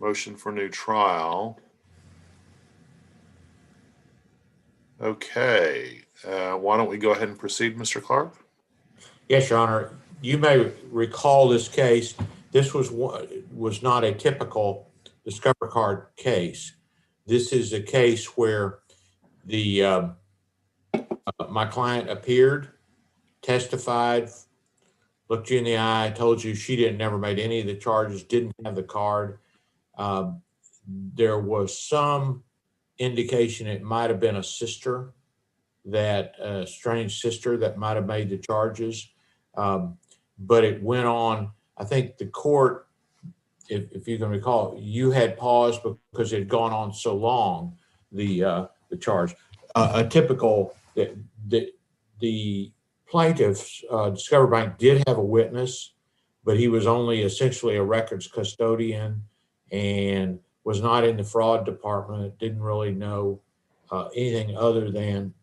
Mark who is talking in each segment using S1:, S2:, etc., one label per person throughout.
S1: Motion for new trial. Okay, why don't we go ahead and proceed, Mr. Clark?
S2: Yes, Your Honor. You may recall this case. This was not a typical Discover Card case. This is a case where the my client appeared, testified, looked you in the eye, told you she never made any of the charges, didn't have the card. There was some indication it might have been a sister, that strange sister that might have made the charges. But it went on. I think the court, if you can recall, you had paused because it had gone on so long, the charge. A typical, the plaintiff's Discover Bank did have a witness, but he was only essentially a records custodian and was not in the fraud department, didn't really know anything other than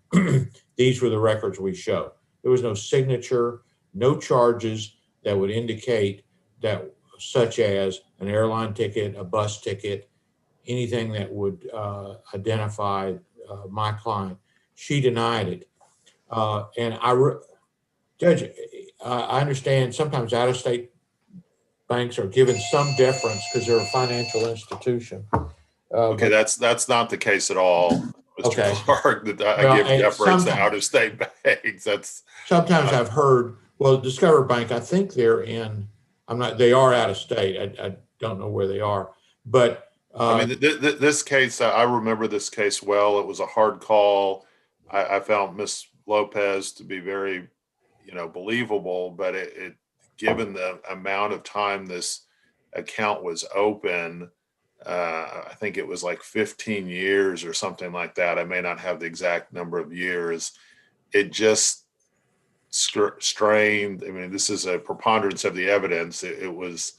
S2: these were the records we show. There was no signature, no charges that would indicate that, such as an airline ticket, a bus ticket, anything that would identify my client. She denied it. And Judge, I understand sometimes out-of-state banks are given some deference because they're a financial institution.
S1: Okay, that's not the case at all, Mr.
S2: Okay.
S1: Clark. That I give deference to out-of-state banks. That's
S2: sometimes I've heard. Well, Discover Bank, I think they're in. They are out of state. I don't know where they are, but
S1: I mean, this case, I remember this case well. It was a hard call. I found Miss Lopez to be very, believable, but it given the amount of time this account was open, I think it was like 15 years or something like that. I may not have the exact number of years. It just strained. I mean, this is a preponderance of the evidence. It was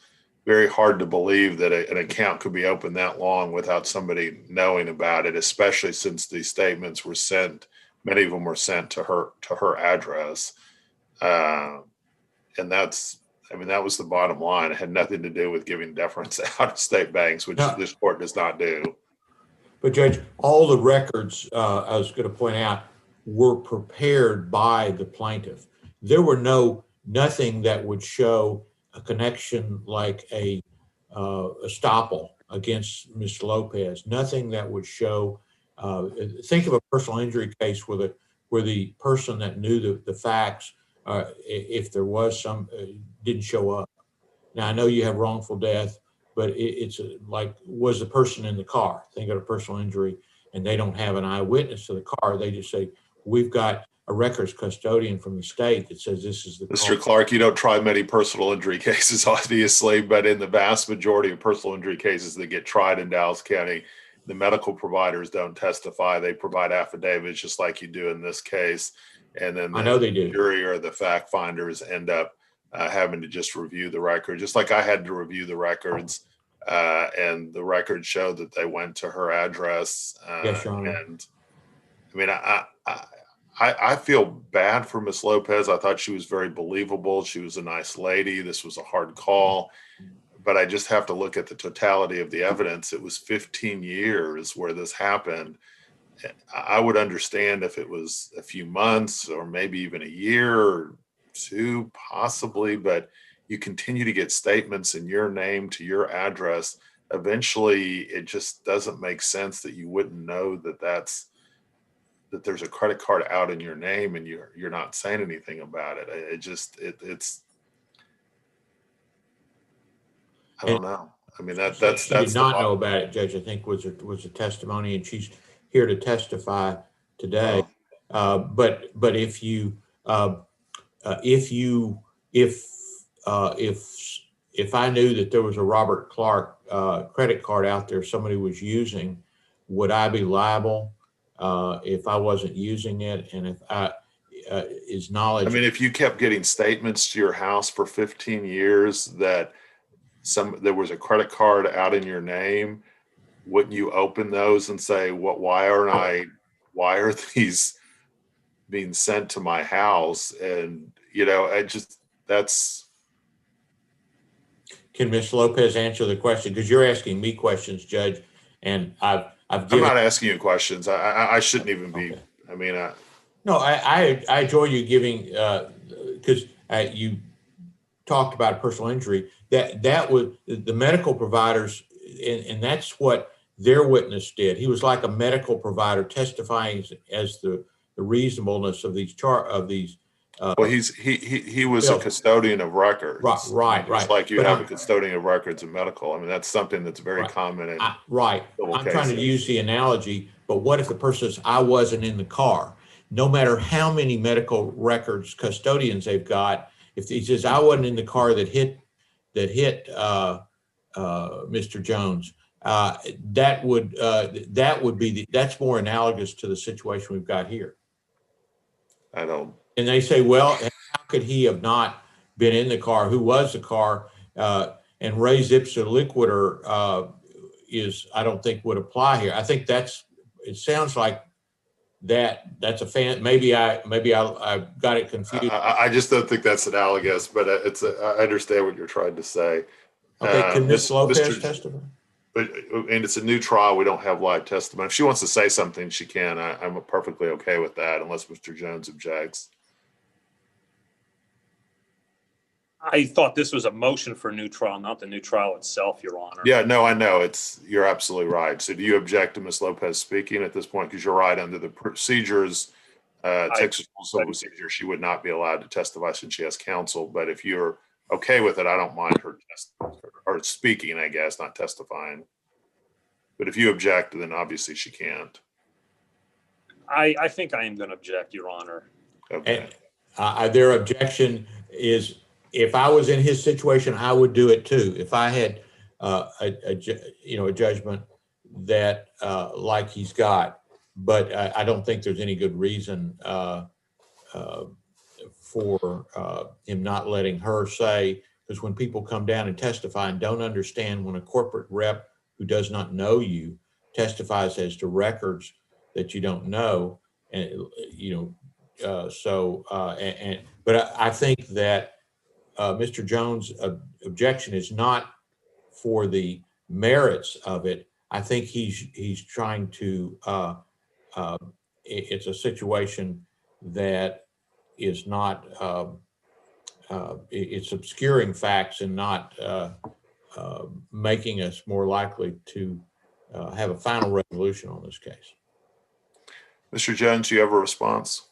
S1: very hard to believe that an account could be open that long without somebody knowing about it, especially since these statements were sent. Many of them were sent to her address. And that was the bottom line. It had nothing to do with giving deference to out-of-state banks, which this court does not do.
S2: But Judge, all the records, I was going to point out, were prepared by the plaintiff. There were nothing that would show a connection like a estoppel against Ms. Lopez. Nothing that would show. Think of a personal injury case where the person that knew the facts, if there was some, didn't show up. Now I know you have wrongful death, but it's like, was the person in the car? Think of a personal injury, and they don't have an eyewitness to the car. They just say, we've got a records custodian from the state that says this is the car.
S1: Mr. Clark, you don't try many personal injury cases, obviously, but in the vast majority of personal injury cases that get tried in Dallas County, the medical providers don't testify. They provide affidavits just like you do in this case. And then
S2: I know they do.
S1: Jury or the fact finders end up having to just review the record, just like I had to review the records. And the records showed that they went to her address.
S2: Yes, Your Honor.
S1: And I mean, I feel bad for Miss Lopez. I thought she was very believable. She was a nice lady. This was a hard call, but I just have to look at the totality of the evidence. It was 15 years where this happened. I would understand if it was a few months or maybe even a year or two, possibly, but you continue to get statements in your name to your address. Eventually, it just doesn't make sense that you wouldn't know that there's a credit card out in your name and you're not saying anything about it. It's I don't know. I mean, that's
S2: she did not know about it, Judge. I think was a testimony, and she's here to testify today. But if I knew that there was a Robert Clark credit card out there somebody was using, would I be liable if I wasn't using it? And if is knowledge?
S1: I mean, if you kept getting statements to your house for 15 years that there was a credit card out in your name, wouldn't you open those and say, why are these being sent to my house? And,
S2: can Ms. Lopez answer the question? Because you're asking me questions, Judge, and I've
S1: I'm
S2: given.
S1: not asking you questions. I shouldn't even be.
S2: Okay.
S1: I mean,
S2: No, I enjoy you giving, because you talked about a personal injury. That was the medical providers, and that's what their witness did. He was like a medical provider testifying as the reasonableness of these
S1: well, he was a
S2: bills.
S1: custodian of records,
S2: Right.
S1: just like you
S2: But
S1: have a custodian of records in medical. I mean, that's something that's very
S2: Right.
S1: common in
S2: Right.
S1: civil
S2: I'm trying to
S1: cases.
S2: use the analogy, but what if the person says, I wasn't in the car? No matter how many medical records custodians they've got, if he says, I wasn't in the car that hit Mr. Jones, that would be that's more analogous to the situation we've got here.
S1: I don't.
S2: And they say, well, how could he have not been in the car? Who was the car? And res ipsa liquider is, I don't think, would apply here. I think it sounds like that's a fan. Maybe I got it confused.
S1: I just don't think that's analogous, but I understand what you're trying to say.
S2: Okay, can Ms. Lopez
S1: Mr.
S2: testify?
S1: And it's a new trial. We don't have live testimony. If she wants to say something, she can. I'm perfectly okay with that, unless Mr. Jones objects.
S3: I thought this was a motion for a new trial, not the new trial itself, Your Honor.
S1: Yeah, no, I know. You're absolutely right. So do you object to Ms. Lopez speaking at this point? Because you're right, under the procedures, Texas civil procedure, she would not be allowed to testify since she has counsel. But if you're okay with it, I don't mind her speaking, I guess, not testifying. But if you object, then obviously she can't.
S3: I think I am going to object, Your Honor.
S1: Okay.
S2: And, their objection is, if I was in his situation, I would do it too. If I had a judgment that like he's got, but I don't think there's any good reason for him not letting her say, because when people come down and testify and don't understand, when a corporate rep who does not know you testifies as to records that you don't know, and but I think that Mr. Jones' objection is not for the merits of it. I think he's trying to. It's a situation that is not. It's obscuring facts and not making us more likely to have a final resolution on this case.
S1: Mr. Jones, do you have a response?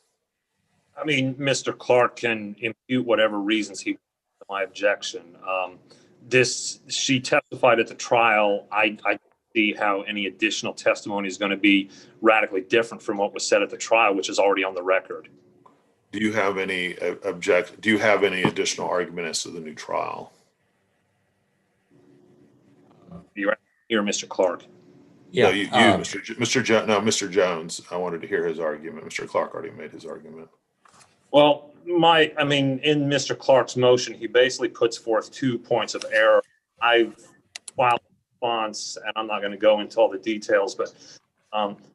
S3: I mean, Mr. Clark can impute whatever reasons he wants to my objection. She testified at the trial. I see how any additional testimony is going to be radically different from what was said at the trial, which is already on the record.
S1: Do you have any do you have any additional argument as to the new trial?
S3: You're here, Mr. Clark.
S2: Yeah,
S1: no, Mr. Jones. I wanted to hear his argument. Mr. Clark already made his argument.
S3: Well, in Mr. Clark's motion, he basically puts forth 2 points of error. I filed a response, and I'm not going to go into all the details, but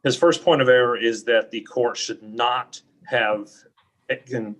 S3: his first point of error is that the court should not have taken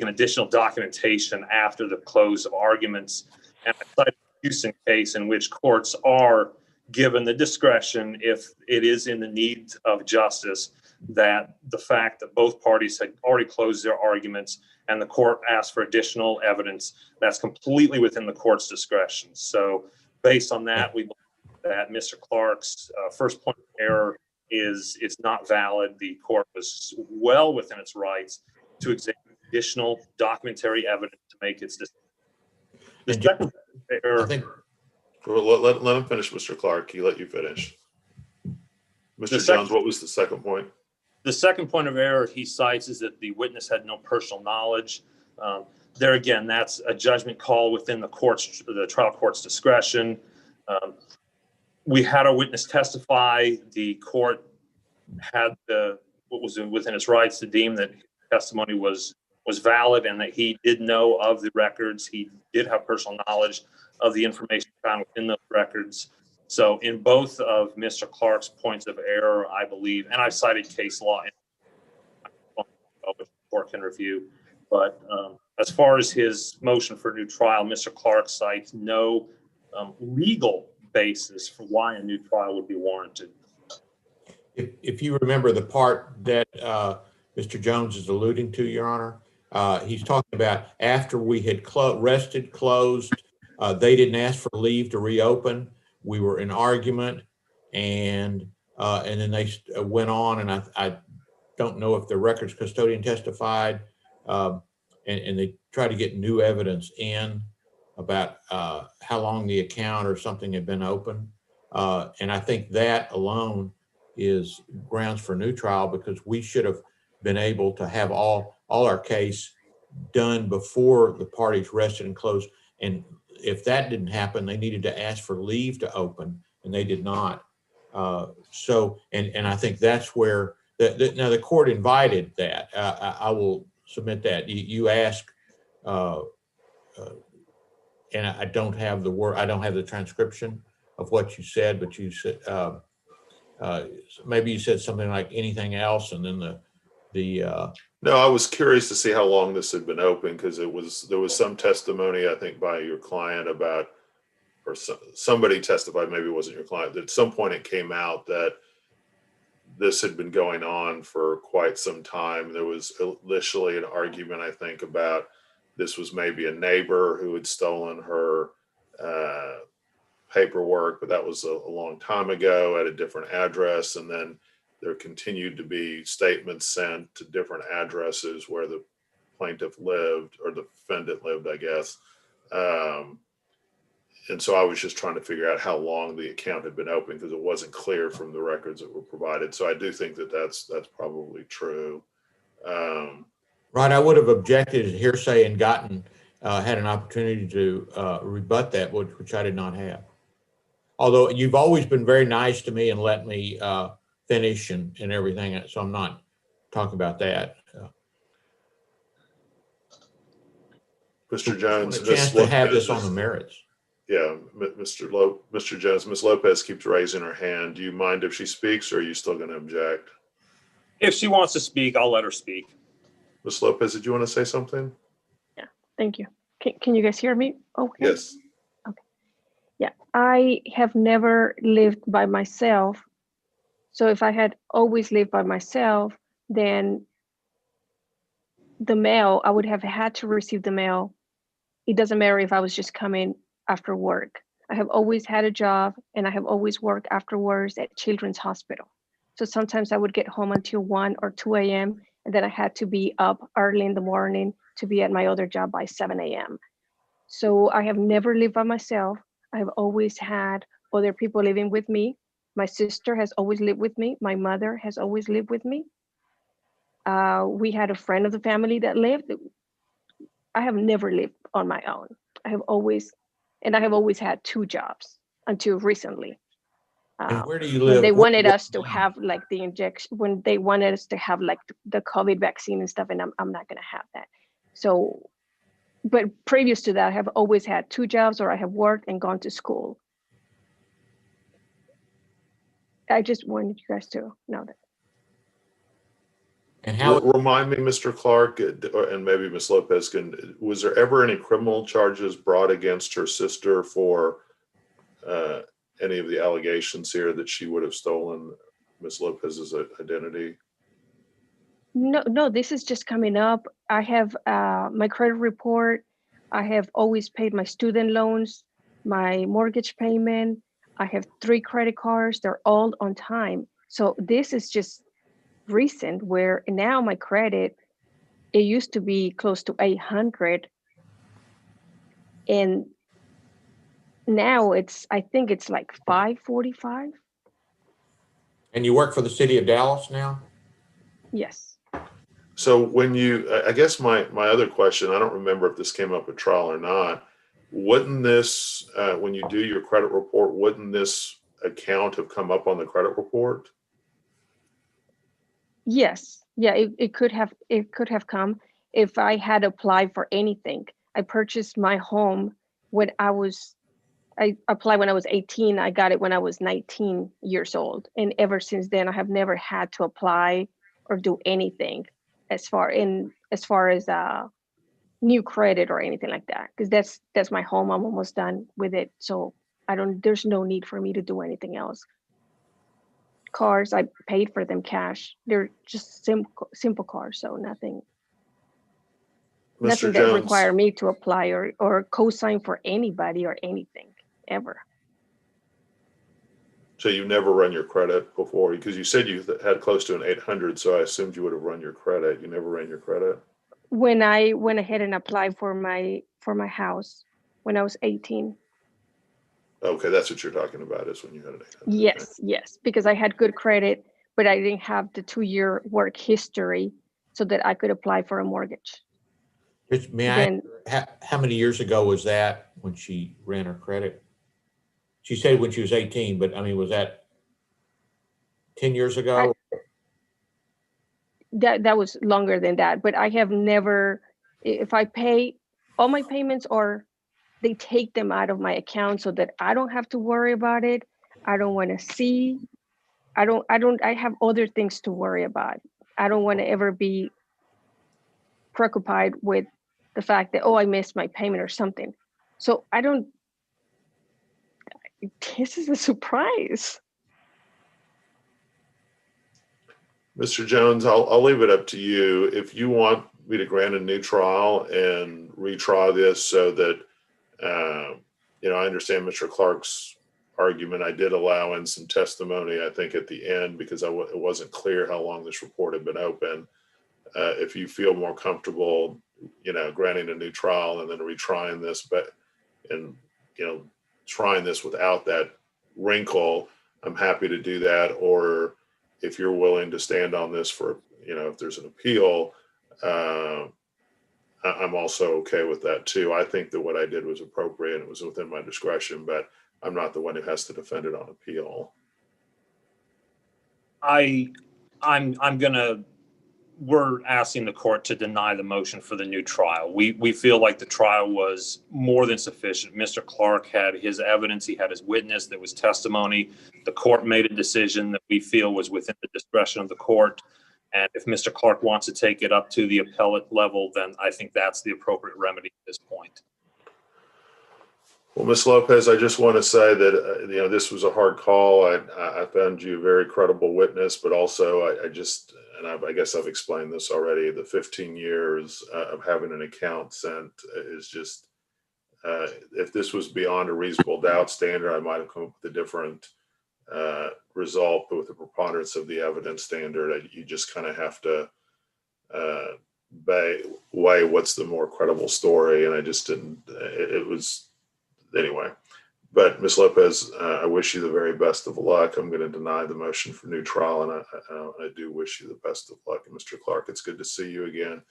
S3: additional documentation after the close of arguments. And I cited the Houston case in which courts are given the discretion, if it is in the need of justice, that the fact that both parties had already closed their arguments and the court asked for additional evidence, that's completely within the court's discretion. So based on that, we believe that Mr. Clark's first point of error is not valid. The court was well within its rights to examine additional documentary evidence to make its decision. The second error,
S1: let him finish, Mr. Clark. He let you finish. Mr. Jones, what was the second point?
S3: The second point of error he cites is that the witness had no personal knowledge. There again, that's a judgment call within the trial court's discretion. We had our witness testify. The court had what was within its rights to deem that testimony was valid and that he did know of the records. He did have personal knowledge of the information found within those records. So in both of Mr. Clark's points of error, I believe, and I've cited case law which the court can review, but as far as his motion for new trial, Mr. Clark cites no legal basis for why a new trial would be warranted.
S2: If you remember the part that Mr. Jones is alluding to, Your Honor, he's talking about after we had rested, closed, they didn't ask for leave to reopen. We were in argument, and then they went on, and I don't know if the records custodian testified, and they tried to get new evidence in about how long the account or something had been open. And I think that alone is grounds for a new trial, because we should have been able to have all our case done before the parties rested and closed. And if that didn't happen, they needed to ask for leave to open, and they did not. And I think that's where now the court invited that. I will submit that you asked, and I don't have the word. I don't have the transcription of what you said, but you said maybe you said something like anything else, and then
S1: No, I was curious to see how long this had been open, because there was some testimony, I think, by your client about, or somebody testified, maybe it wasn't your client, that at some point it came out that this had been going on for quite some time. There was initially an argument, I think, about this was maybe a neighbor who had stolen her paperwork, but that was a long time ago at a different address. And then there continued to be statements sent to different addresses where the plaintiff lived, or the defendant lived, I guess. And so I was just trying to figure out how long the account had been open, because it wasn't clear from the records that were provided. So I do think that that's probably true.
S2: right. I would have objected to hearsay and had an opportunity to rebut that, which I did not have. Although you've always been very nice to me and let me finish and everything, so I'm not talking about that.
S1: Mr. Jones,
S2: a chance to have this on the merits.
S1: Yeah, Mr. Jones, Ms. Lopez keeps raising her hand. Do you mind if she speaks, or are you still going to object?
S3: If she wants to speak, I'll let her speak.
S1: Ms. Lopez, did you want to say something?
S4: Yeah, thank you. Can you guys hear me? Okay.
S1: Yes.
S4: Okay. Yeah, I have never lived by myself. So if I had always lived by myself, then the mail, I would have had to receive the mail. It doesn't matter if I was just coming after work. I have always had a job, and I have always worked afterwards at Children's Hospital. So sometimes I would get home until 1 or 2 a.m. and then I had to be up early in the morning to be at my other job by 7 a.m. So I have never lived by myself. I have always had other people living with me. My sister has always lived with me. My mother has always lived with me. We had a friend of the family that lived. I have never lived on my own. I have always had 2 jobs until recently.
S2: And where do you live?
S4: When they wanted us to have like the injection, when they wanted us to have like the COVID vaccine and stuff, and I'm not gonna have that. So, but previous to that, I have always had 2 jobs, or I have worked and gone to school. I just wanted you guys to know that.
S2: And how?
S1: Remind me, Mr. Clark, and maybe Ms. Lopez can, was there ever any criminal charges brought against her sister for any of the allegations here that she would have stolen Ms. Lopez's identity?
S4: No, this is just coming up. I have my credit report. I have always paid my student loans, my mortgage payment. I have 3 credit cards. They're all on time. So this is just recent, where now my credit, it used to be close to 800. And now I think it's like 545.
S2: And you work for the city of Dallas now?
S4: Yes.
S1: So when I guess my other question, I don't remember if this came up at trial or not, wouldn't this, when you do your credit report, wouldn't this account have come up on the credit report?
S4: Yes. Yeah, it could have come if I had applied for anything. I purchased my home when I applied when I was 18. I got it when I was 19 years old. And ever since then, I have never had to apply or do anything as far as new credit or anything like that, because that's my home. I'm almost done with it, so there's no need for me to do anything else. Cars, I paid for them cash. They're just simple cars, so nothing
S1: Mr.
S4: that
S1: Jones,
S4: require me to apply or co-sign for anybody or anything ever.
S1: so you never run your credit before, because you said you had close to an 800, so I assumed you would have run your credit. You never ran your credit?
S4: When I went ahead and applied for my house when I was 18.
S1: Okay, that's what you're talking about, is when you had an 800.
S4: Yes, because I had good credit, but I didn't have the 2-year work history so that I could apply for a mortgage.
S2: May I ask, how many years ago was that when she ran her credit? She said when she was 18, but I mean, was that 10 years ago?
S4: That was longer than that, but I have never, if I pay all my payments, or they take them out of my account so that I don't have to worry about it. I don't want to see. I have other things to worry about. I don't want to ever be preoccupied with the fact that, oh, I missed my payment or something. So this is a surprise.
S1: Mr. Jones, I'll leave it up to you. If you want me to grant a new trial and retry this so that, I understand Mr. Clark's argument. I did allow in some testimony, I think, at the end, because it wasn't clear how long this report had been open. If you feel more comfortable, granting a new trial and then retrying this, trying this without that wrinkle, I'm happy to do that. Or if you're willing to stand on this for, if there's an appeal, I'm also okay with that too. I think that what I did was appropriate and it was within my discretion, but I'm not the one who has to defend it on appeal.
S3: We're asking the court to deny the motion for the new trial. We feel like the trial was more than sufficient. Mr. Clark had his evidence. He had his witness. There was testimony. The court made a decision that we feel was within the discretion of the court. And if Mr. Clark wants to take it up to the appellate level, then I think that's the appropriate remedy at this point.
S1: Well, Ms. Lopez, I just want to say that, this was a hard call. I found you a very credible witness, but also I guess I've explained this already, the 15 years of having an account sent is just, if this was beyond a reasonable doubt standard, I might have come up with a different result, but with the preponderance of the evidence standard, you just kind of have to weigh what's the more credible story. And I just didn't, it was, anyway. But Ms. Lopez, I wish you the very best of luck. I'm going to deny the motion for new trial, and I do wish you the best of luck. And Mr. Clark, it's good to see you again.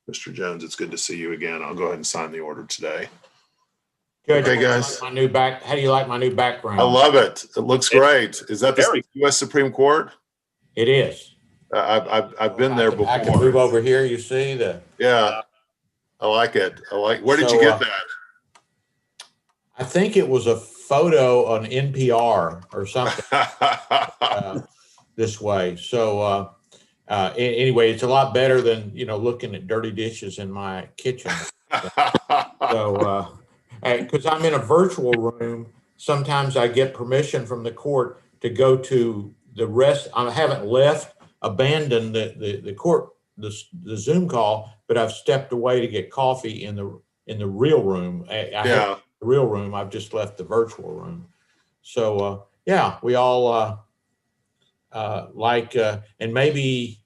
S1: Mr. Jones, it's good to see you again. I'll go ahead and sign the order today.
S2: Judge,
S1: okay, guys.
S2: How do you like my new background?
S1: I love it. It looks great. Is that the U.S. Supreme Court?
S2: It is.
S1: I've been there before.
S2: I can move over here. You see the.
S1: Yeah, I like it. Where did you get that?
S2: I think it was a photo on NPR or something this way. So anyway, it's a lot better than, looking at dirty dishes in my kitchen. So, because I'm in a virtual room, sometimes I get permission from the court to go to the rest. I haven't abandoned the court, the Zoom call, but I've stepped away to get coffee in the real room. The real room. I've just left the virtual room. So we all and maybe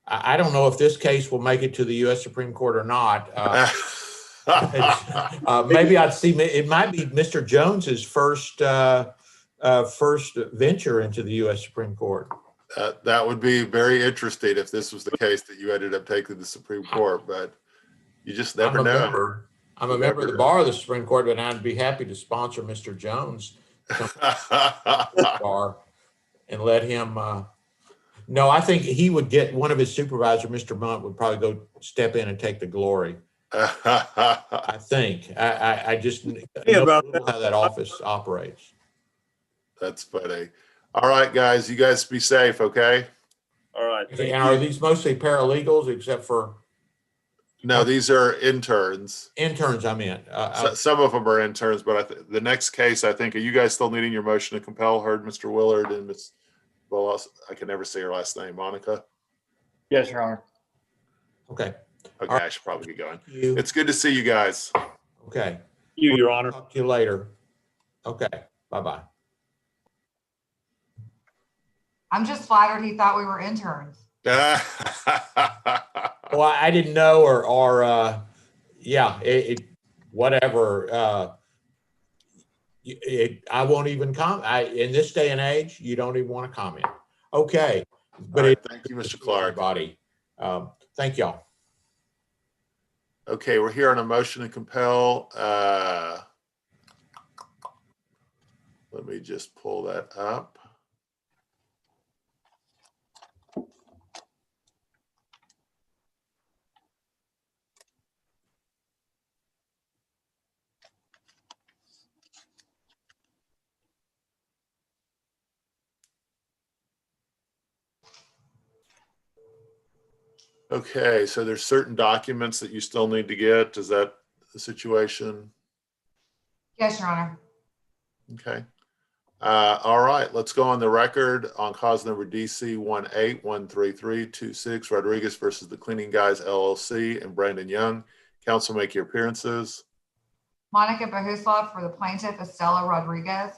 S2: I don't know if this case will make it to the U.S. Supreme Court or not. Maybe I'd see. It might be Mr. Jones's first venture into the U.S. Supreme Court.
S1: That would be very interesting if this was the case that you ended up taking the Supreme Court, but you just never know.
S2: I'm a member of the bar of the Supreme Court, but I'd be happy to sponsor Mr. Jones bar and let him. No, I think he would get one of his supervisors, Mr. Munt, would probably go step in and take the glory. I think. I just know how that office operates.
S1: That's funny. All right, guys. You guys be safe, okay?
S3: All right.
S2: And are these mostly paralegals, except for?
S1: No, these are interns.
S2: Interns, I meant.
S1: Some of them are interns, but the next case, I think, are you guys still needing your motion to compel? Heard Mr. Willard and Ms. Well, I can never say her last name. Monica?
S5: Yes, Your Honor.
S2: Okay.
S1: Okay, I should probably get going.
S2: You.
S1: It's good to see you guys.
S2: Okay.
S3: You, Your Honor.
S2: Talk to you later. Okay. Bye-bye.
S6: I'm just flattered he thought we were interns.
S2: Well, I didn't know, or yeah, whatever. I won't even comment. In this day and age, you don't even want to comment. Okay. But
S1: right, thank you, Mr. Clark.
S2: Everybody. Thank y'all.
S1: Okay, we're here on a motion to compel. Let me just pull that up. Okay, so there's certain documents that you still need to get. Is that the situation?
S6: Yes, Your Honor.
S1: Okay. All right, let's go on the record on cause number DC 1813326 Rodriguez versus the Cleaning Guys LLC and Brandon Young. Counsel, make your appearances.
S6: Monica Bahuslov for the plaintiff, Estella Rodriguez.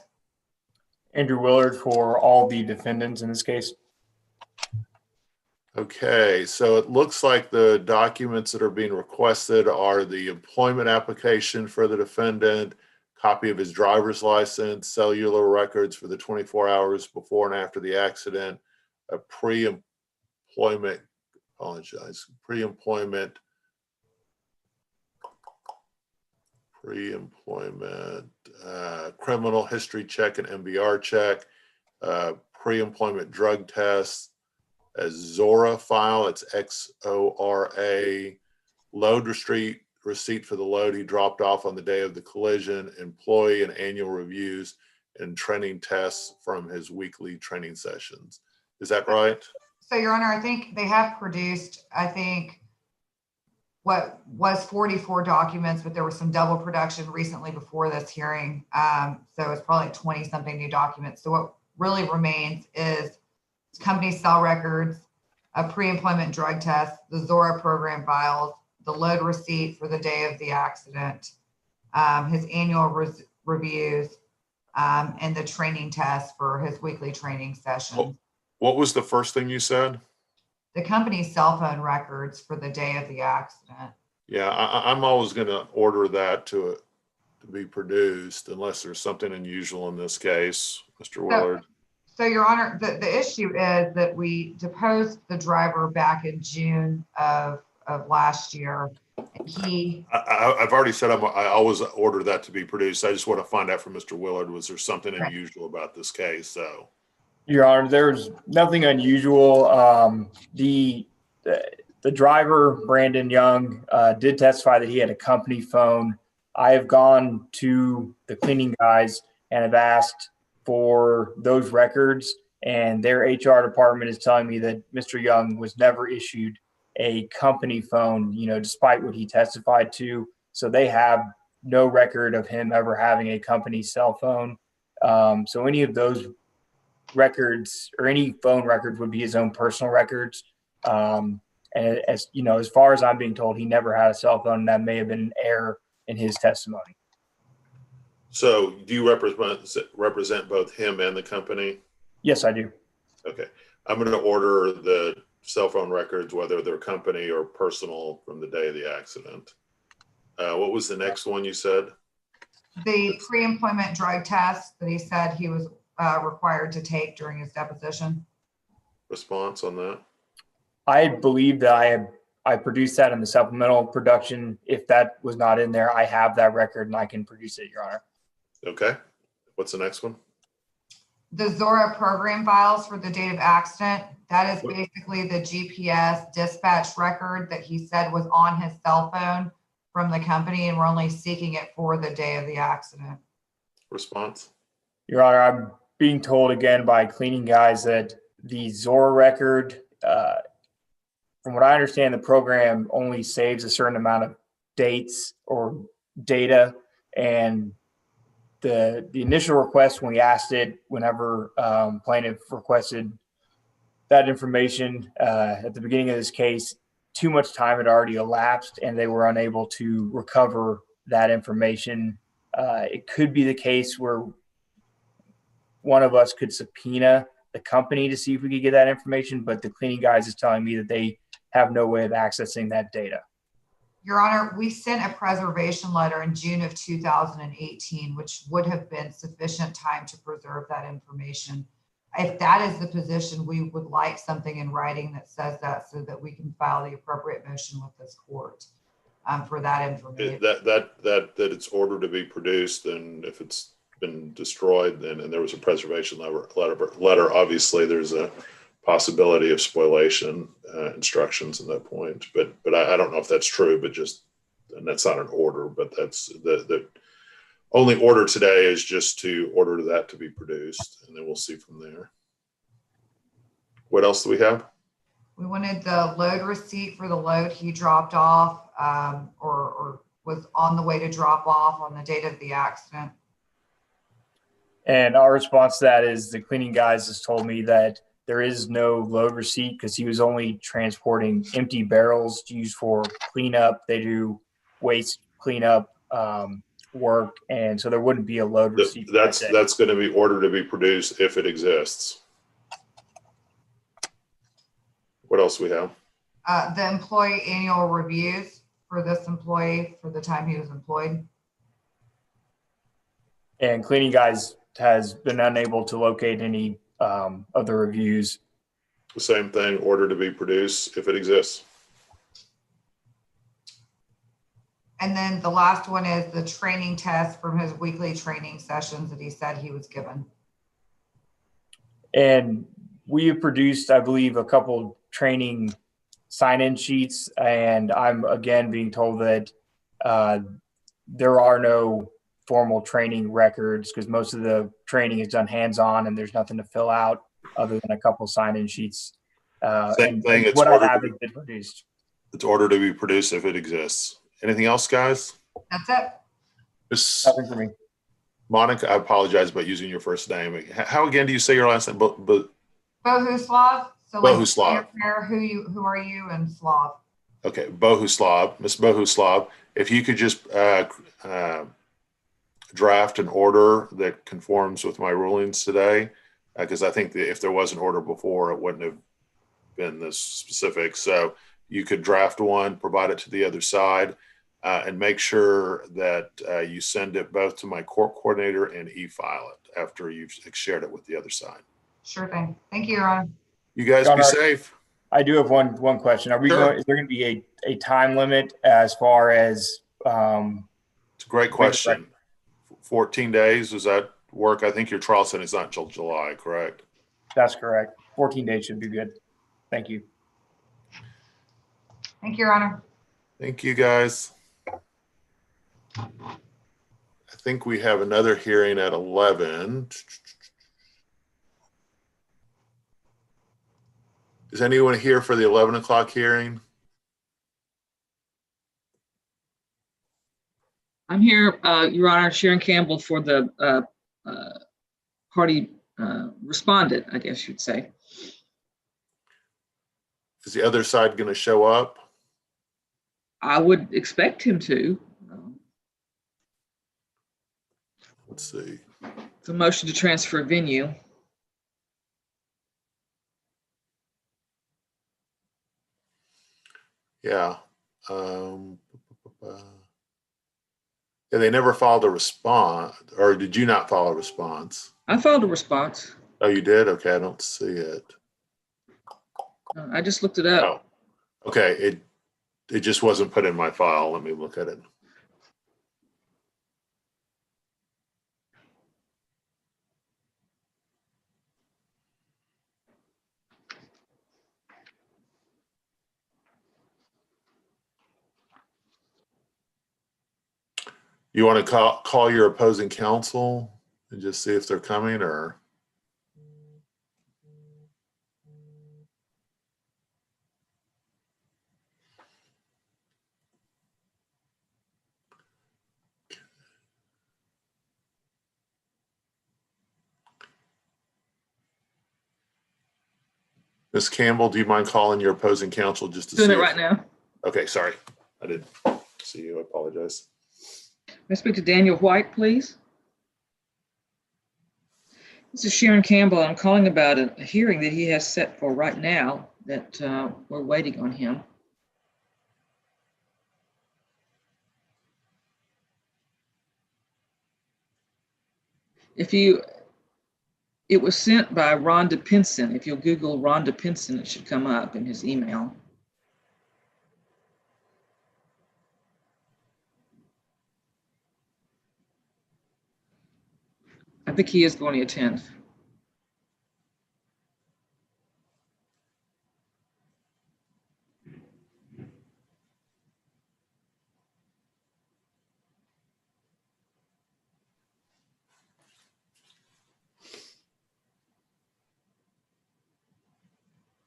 S5: Andrew Willard for all the defendants in this case.
S1: Okay, so it looks like the documents that are being requested are the employment application for the defendant, copy of his driver's license, cellular records for the 24 hours before and after the accident, a pre-employment criminal history check and MBR check, pre-employment drug test, a Zora file, it's XORA, load receipt for the load he dropped off on the day of the collision, employee and annual reviews, and training tests from his weekly training sessions. Is that right?
S6: So, Your Honor, I think they have produced, I think, what was 44 documents, but there was some double production recently before this hearing. So it's probably 20 something new documents. So what really remains is company cell records, a pre-employment drug test, the Zora program files, the load receipt for the day of the accident, his annual reviews, and the training test for his weekly training session.
S1: What was the first thing you said?
S6: The company's cell phone records for the day of the accident.
S1: Yeah, I'm always going to order that to be produced unless there's something unusual in this case, Mr. Willard.
S6: So, Your Honor, the issue is that we deposed the driver back in June of last year. And
S1: I've already said I always order that to be produced. I just want to find out from Mr. Willard, was there something unusual about this case? So,
S5: Your Honor, there's nothing unusual. The driver, Brandon Young, did testify that he had a company phone. I have gone to the cleaning guys and have asked for those records, and their HR department is telling me that Mr. Young was never issued a company phone, despite what he testified to. So they have no record of him ever having a company cell phone. So any of those records or any phone records would be his own personal records. And as far as I'm being told, he never had a cell phone. That may have been an error in his testimony.
S1: So do you represent both him and the company?
S5: Yes, I do.
S1: Okay. I'm going to order the cell phone records, whether they're company or personal, from the day of the accident. What was the next one you said?
S6: the pre-employment drug test that he said he was required to take during his deposition.
S1: Response on that?
S5: I believe that I produced that in the supplemental production. If that was not in there, I have that record and I can produce it, Your Honor.
S1: Okay. What's the next one?
S6: The Zora program files for the date of accident. That is basically the GPS dispatch record that he said was on his cell phone from the company, and we're only seeking it for the day of the accident.
S1: Response?
S5: Your Honor, I'm being told again by cleaning guys that the Zora record from what I understand, the program only saves a certain amount of dates or data. And the initial request, when we asked it, whenever plaintiff requested that information at the beginning of this case, too much time had already elapsed and they were unable to recover that information. It could be the case where one of us could subpoena the company to see if we could get that information, but the cleaning guys is telling me that they have no way of accessing that data.
S6: Your Honor, we sent a preservation letter in June of 2018, which would have been sufficient time to preserve that information. If that is the position, we would like something in writing that says that so that we can file the appropriate motion with this court for that information.
S1: That it's ordered to be produced, and if it's been destroyed, then and there was a preservation letter, obviously there's a possibility of spoliation instructions at that point. But I don't know if that's true, but and that's not an order, but that's the only order today is just to order that to be produced, and then we'll see from there. What else do we have?
S6: We wanted the load receipt for the load he dropped off or was on the way to drop off on the date of the accident.
S5: And our response to that is the cleaning guys has told me that there is no load receipt because he was only transporting empty barrels used for cleanup. They do waste cleanup work, and so there wouldn't be a load receipt.
S1: That's going to be ordered to be produced if it exists. What else do we have?
S6: The employee annual reviews for this employee for the time he was employed.
S5: And cleaning guys has been unable to locate any of the reviews.
S1: The same thing, order to be produced if it exists.
S6: And then the last one is the training test from his weekly training sessions that he said he was given.
S5: And we have produced, I believe, a couple training sign-in sheets, and I'm again being told that there are no formal training records because most of the training is done hands-on and there's nothing to fill out other than a couple sign-in sheets.
S1: Same thing.
S5: What I have has been produced.
S1: It's ordered to be produced if it exists. Anything else, guys?
S6: That's it.
S5: Nothing for me.
S1: Monica, I apologize about using your first name. How again do you say your last name?
S6: Bohuslav. So
S1: Bohuslav.
S6: Like, who are you and Slav?
S1: Okay, Bohuslav, Miss Bohuslav. If you could just draft an order that conforms with my rulings today, because I think that if there was an order before, it wouldn't have been this specific. So you could draft one, provide it to the other side, and make sure that you send it both to my court coordinator and e-file it after you've shared it with the other side.
S6: Sure thing. Thank you, Your Honor.
S1: You guys be safe.
S5: I do have one question. Are we going? Is there going to be a time limit as far as?
S1: It's a great question. 14 days, does that work? I think your trial setting is not until July, correct?
S5: That's correct. 14 days should be good. Thank you.
S6: Thank you, Your Honor.
S1: Thank you, guys. I think we have another hearing at 11. Is anyone here for the 11 o'clock hearing?
S7: I'm here, Your Honor, Sharon Campbell for the party respondent, I guess you'd say.
S1: Is the other side going to show up?
S7: I would expect him to.
S1: Let's see.
S7: It's a motion to transfer venue.
S1: Yeah. Yeah, they never filed a response, or did you not file a response?
S7: I filed a response.
S1: Oh, you did? Okay, I don't see it.
S7: I just looked it up.
S1: Oh, okay. It just wasn't put in my file. Let me look at it. You want to call your opposing counsel and just see if they're coming, or? Ms. Campbell, do you mind calling your opposing counsel just to
S7: Doing
S1: see?
S7: it right now.
S1: Okay, sorry. I didn't see you. I apologize.
S7: May I speak to Daniel White, please? This is Sharon Campbell. I'm calling about a hearing that he has set for right now that we're waiting on him. It was sent by Rhonda Pinson. If you'll Google Rhonda Pinson, it should come up in his email. I think he is going to attend.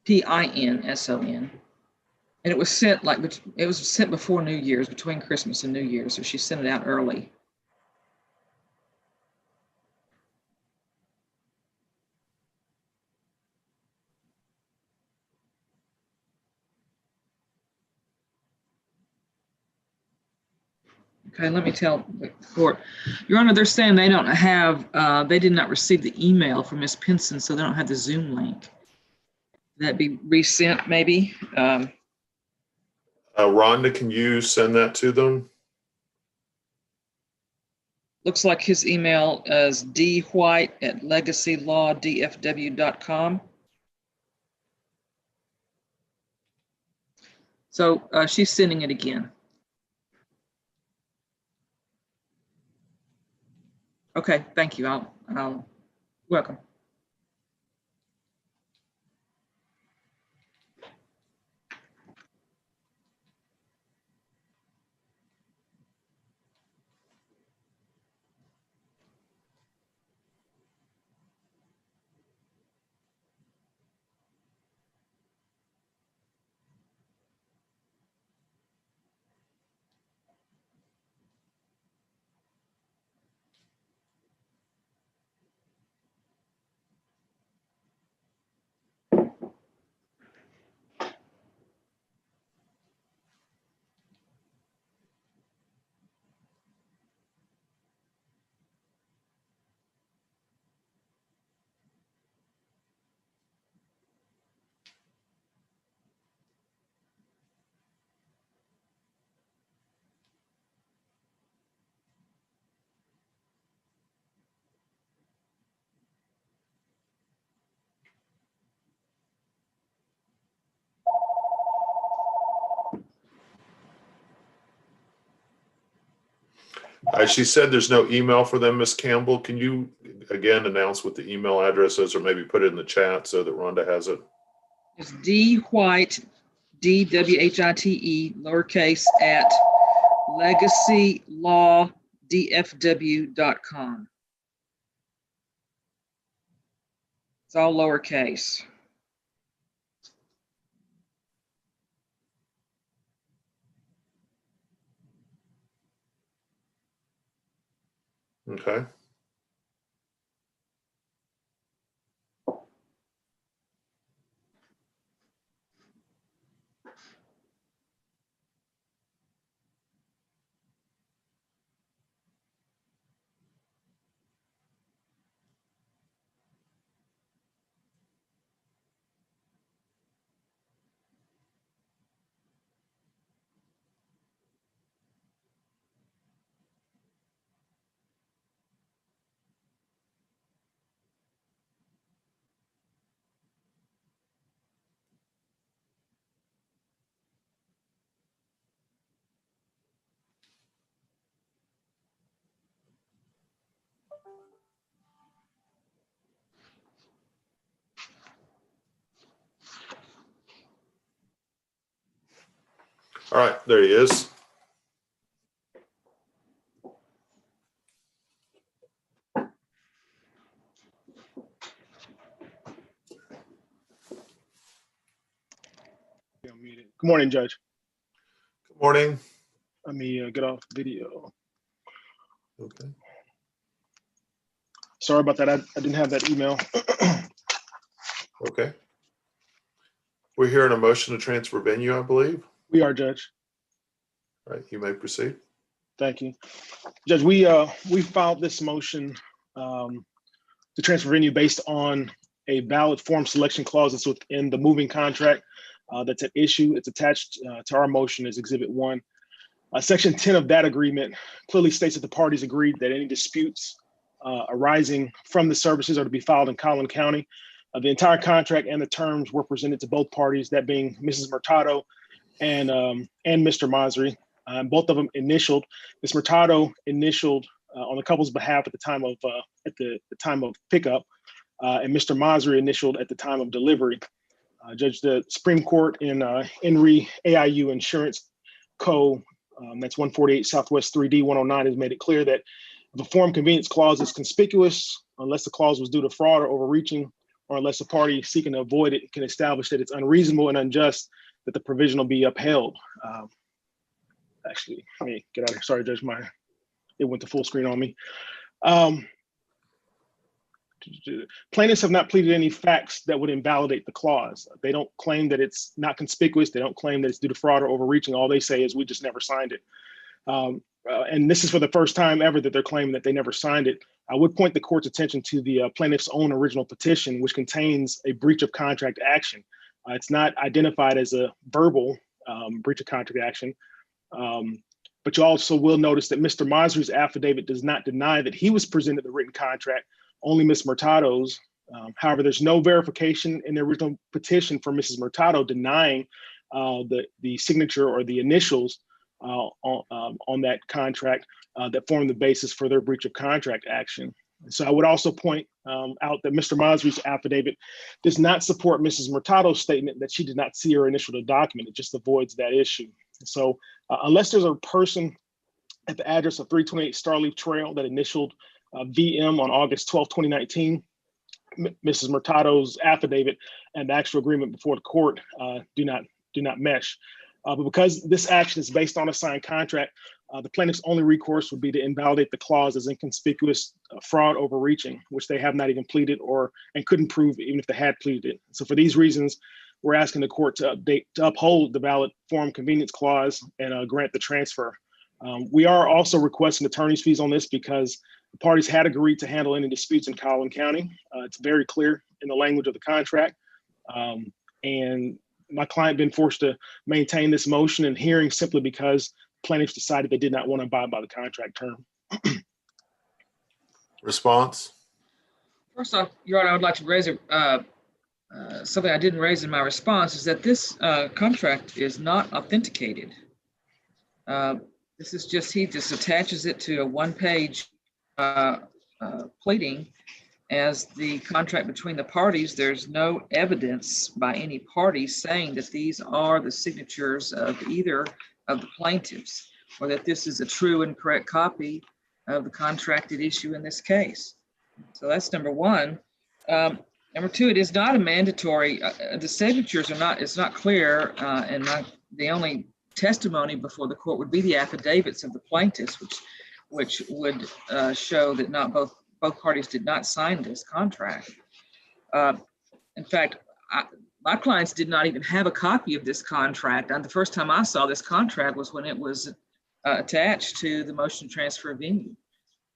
S7: Pinson. And it was sent before New Year's, between Christmas and New Year's, so she sent it out early. Okay, let me tell the court. Your Honor, they're saying they don't have, they did not receive the email from Ms. Pinson, so they don't have the Zoom link. That be resent maybe?
S1: Rhonda, can you send that to them?
S7: Looks like his email is dwight@legacylawdfw.com. So she's sending it again. Okay, thank you. I'll welcome.
S1: She said there's no email for them, Ms. Campbell. Can you again announce what the email address is, or maybe put it in the chat so that Rhonda has it?
S7: It's dwight, DWHITE, lowercase, at legacylawdfw.com. It's all lowercase.
S1: Okay. All right, there he is.
S8: Good morning, Judge.
S1: Good morning.
S8: Let me get off video.
S1: Okay.
S8: Sorry about that. I didn't have that email.
S1: Okay. We're hearing a motion to transfer venue, I believe.
S8: We are, Judge.
S1: All right, you may proceed.
S8: Thank you. Judge, we filed this motion to transfer venue based on a valid form selection clause that's within the moving contract that's at issue. It's attached to our motion as Exhibit 1. Section 10 of that agreement clearly states that the parties agreed that any disputes arising from the services are to be filed in Collin County. The entire contract and the terms were presented to both parties, that being Mrs. Murtado and Mr. Masri. Both of them initialed. Ms. Murtado initialed on the couple's behalf at the time of pickup, and Mr. Masri initialed at the time of delivery. Judge, the Supreme Court in Henry AIU Insurance Co. That's 148 Southwest 3D 109 has made it clear that the form convenience clause is conspicuous unless the clause was due to fraud or overreaching, or unless the party seeking to avoid it can establish that it's unreasonable and unjust that the provision will be upheld. Actually, let me get out of here. Sorry, Judge, it went to full screen on me. Plaintiffs have not pleaded any facts that would invalidate the clause. They don't claim that it's not conspicuous. They don't claim that it's due to fraud or overreaching. All they say is we just never signed it. And this is for the first time ever that they're claiming that they never signed it. I would point the court's attention to the plaintiff's own original petition, which contains a breach of contract action. It's not identified as a verbal breach of contract action. But you also will notice that Mr. Masri's affidavit does not deny that he was presented the written contract, only Ms. Murtado's. However, there's no verification in the original petition for Mrs. Murtado denying the signature or the initials on that contract that formed the basis for their breach of contract action. So I would also point out that Mr. Masri's affidavit does not support Mrs. Murtado's statement that she did not see or initial the document. It just avoids that issue. So unless there's a person at the address of 328 Starleaf Trail that initialed VM on August 12, 2019, Mrs. Murtado's affidavit and the actual agreement before the court do not mesh. But because this action is based on a signed contract, the plaintiff's only recourse would be to invalidate the clause as inconspicuous fraud overreaching, which they have not even pleaded and couldn't prove even if they had pleaded it. So for these reasons, we're asking the court to uphold the valid form convenience clause and grant the transfer. We are also requesting attorney's fees on this because the parties had agreed to handle any disputes in Collin County. It's very clear in the language of the contract. And my client been forced to maintain this motion and hearing simply because plaintiffs decided they did not want to abide by the contract term.
S1: Response?
S7: First off, Your Honor, I would like to raise something I didn't raise in my response, is that this contract is not authenticated. This is just, he just attaches it to a one-page pleading as the contract between the parties. There's no evidence by any party saying that these are the signatures of either of the plaintiffs, or that this is a true and correct copy of the contracted issue in this case. So that's number one. Number two, it is not a mandatory, the signatures are not, it's not clear, and the only testimony before the court would be the affidavits of the plaintiffs, which would show that not both parties did not sign this contract. In fact, my clients did not even have a copy of this contract. And the first time I saw this contract was when it was attached to the motion to transfer venue.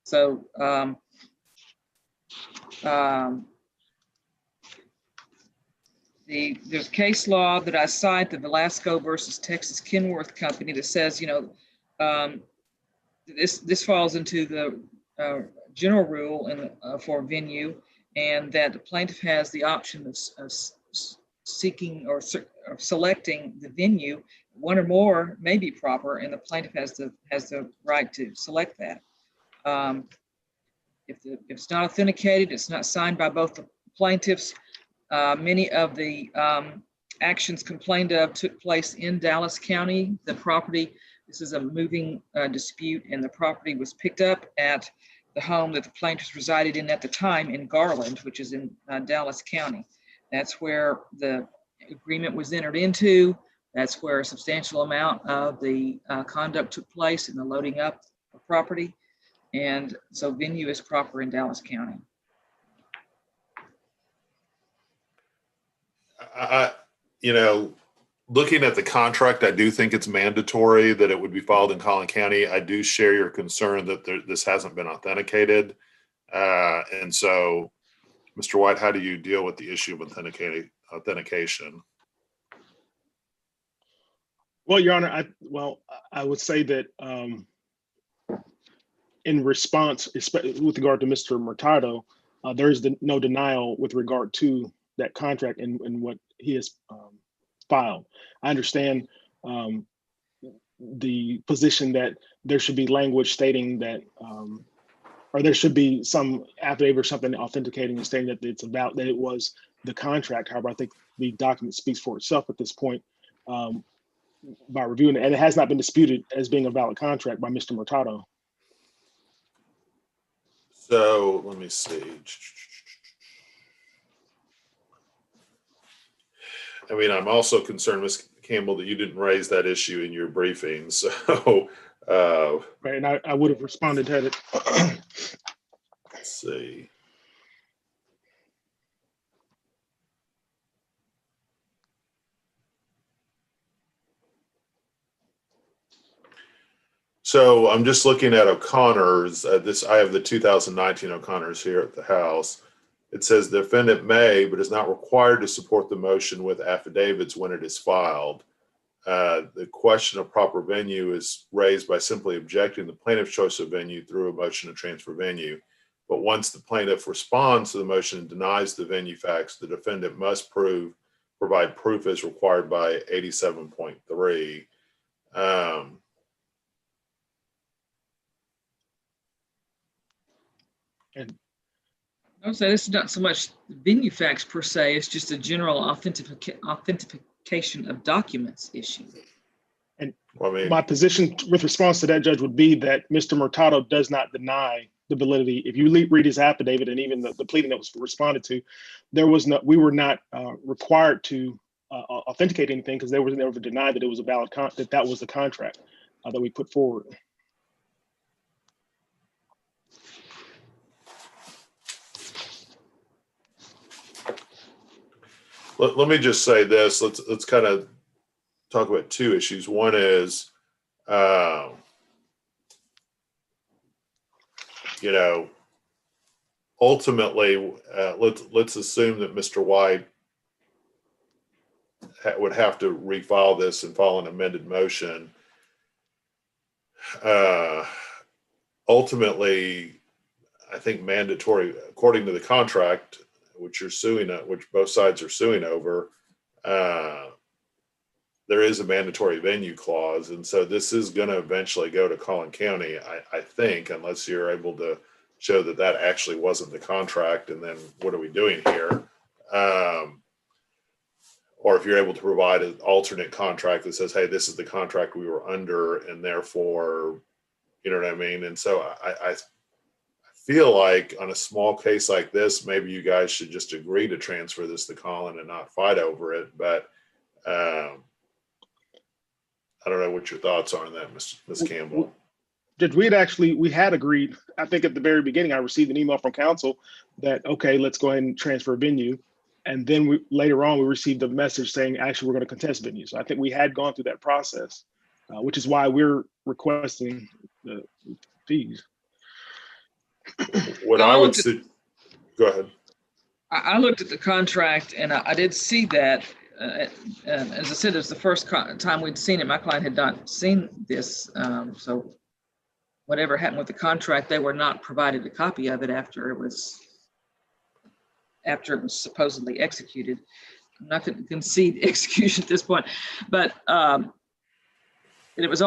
S7: So there's case law that I cite, the Velasco versus Texas Kenworth Company, that says, this falls into the general rule for venue, and that the plaintiff has the option of seeking or selecting the venue. One or more may be proper, and the plaintiff has the right to select that. If it's not authenticated, it's not signed by both the plaintiffs. Many of the actions complained of took place in Dallas County. The property, this is a moving dispute, and the property was picked up at the home that the plaintiffs resided in at the time in Garland, which is in Dallas County. That's where the agreement was entered into. That's where a substantial amount of the conduct took place in the loading up of property. And so venue is proper in Dallas County.
S1: you know, looking at the contract, I do think it's mandatory that it would be filed in Collin County. I do share your concern that this hasn't been authenticated. And so, Mr. White, how do you deal with the issue of authentication?
S8: Well, Your Honor, I would say that in response, especially with regard to Mr. Murtado, there is no denial with regard to that contract and what he has filed. I understand the position that there should be language stating that, or there should be some affidavit or something authenticating and stating that it's about that it was the contract. However, I think the document speaks for itself at this point by reviewing it, and it has not been disputed as being a valid contract by Mr. Murtado.
S1: So let me see. I mean, I'm also concerned, Ms. Campbell, that you didn't raise that issue in your briefing. So,
S8: Right, and I would have responded to it.
S1: let's see. So I'm just looking at O'Connor's. I have the 2019 O'Connor's here at the house. It says the defendant may, but is not required to support the motion with affidavits when it is filed. The question of proper venue is raised by simply objecting the plaintiff's choice of venue through a motion to transfer venue. But once the plaintiff responds to the motion and denies the venue facts, the defendant must provide proof as required by 87.3.
S8: And
S7: I would say this is not so much venue facts per se, it's just a general authentication of documents issue.
S8: And
S1: Well, I mean,
S8: my position with response to that, Judge, would be that Mr. Murtado does not deny the validity. If you read his affidavit and even the pleading that was responded to, we were not required to authenticate anything because they were never denied that it was a valid that was the contract that we put forward.
S1: let me just say this. Let's kind of talk about two issues. One is, you know, ultimately, let's assume that Mr. White would have to refile this and file an amended motion. Ultimately, I think mandatory, according to the contract, which you're suing, which both sides are suing over, there is a mandatory venue clause. And so this is going to eventually go to Collin County, I think, unless you're able to show that that actually wasn't the contract. And then what are we doing here? Or if you're able to provide an alternate contract that says, hey, this is the contract we were under, and therefore, you know what I mean? And so I feel like on a small case like this, maybe you guys should just agree to transfer this to Collin and not fight over it. But I don't know what your thoughts are on that, Ms. Campbell.
S8: Judge, we had agreed, I think at the very beginning, I received an email from counsel that, okay, let's go ahead and transfer venue. And then later on, we received a message saying, actually, we're going to contest venue. So I think we had gone through that process, which is why we're requesting the fees.
S1: What I would say, go ahead.
S7: I looked at the contract and I did see that, and as I said, it was the first time we'd seen it. My client had not seen this. So whatever happened with the contract, they were not provided a copy of it after it was supposedly executed. I'm not going to concede execution at this point, but it was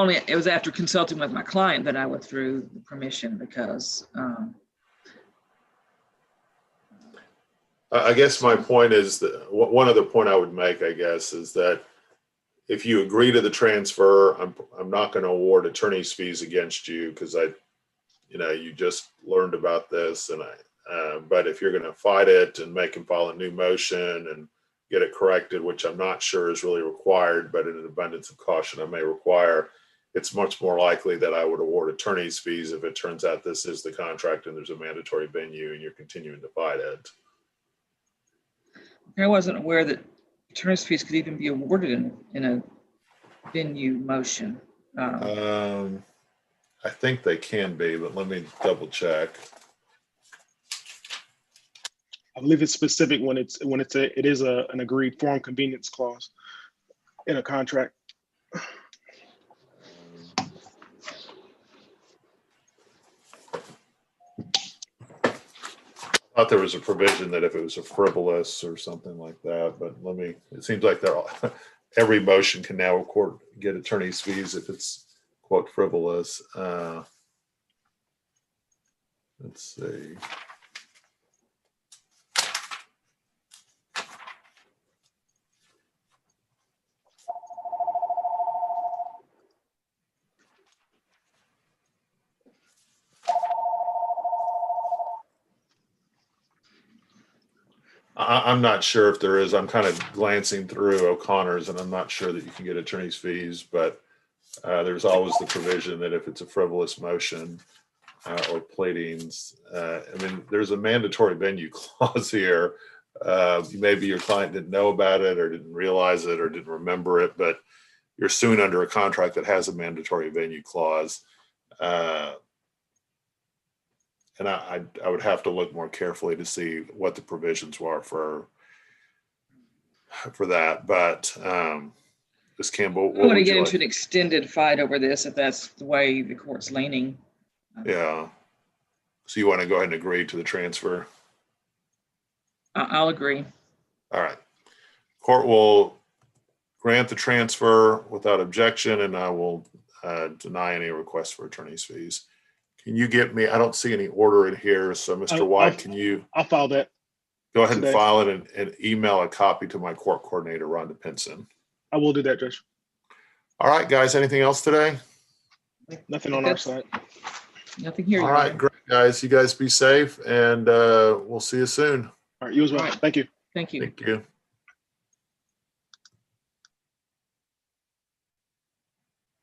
S7: after consulting with my client that I withdrew the permission because
S1: I guess my point is that one other point I would make, I guess, is that if you agree to the transfer, I'm not going to award attorney's fees against you because you just learned about this, and but if you're going to fight it and make him file a new motion and get it corrected, which I'm not sure is really required, but in an abundance of caution, I may require, it's much more likely that I would award attorney's fees if it turns out this is the contract and there's a mandatory venue and you're continuing to fight it.
S7: I wasn't aware that attorney's fees could even be awarded in a venue motion.
S1: I think they can be, but let me double check.
S8: I believe it's specific when it is an agreed form convenience clause in a contract.
S1: I thought there was a provision that if it was a frivolous or something like that, but it seems like every motion can now get attorney's fees if it's quote frivolous. Let's see. I'm not sure if there is. I'm kind of glancing through O'Connor's, and I'm not sure that you can get attorney's fees, but there's always the provision that if it's a frivolous motion or pleadings, there's a mandatory venue clause here. Maybe your client didn't know about it or didn't realize it or didn't remember it, but you're suing under a contract that has a mandatory venue clause. And I would have to look more carefully to see what the provisions were for that. But Ms. Campbell,
S7: I don't want to get into an extended fight over this if that's the way the court's leaning.
S1: Yeah. So you want to go ahead and agree to the transfer?
S7: I'll agree.
S1: All right. Court will grant the transfer without objection, and I will deny any requests for attorney's fees. Can you get me, I don't see any order in here, so Mr. White, can you?
S8: I'll file that.
S1: Go ahead and file it and email a copy to my court coordinator, Rhonda Pinson.
S8: I will do that, Judge.
S1: All right, guys, anything else today?
S8: Nothing on our side.
S7: Nothing here.
S1: All right, great, guys. You guys be safe, and we'll see you soon.
S8: All right, you as well.
S7: All right.
S8: Thank you.
S7: Thank you.
S1: Thank you.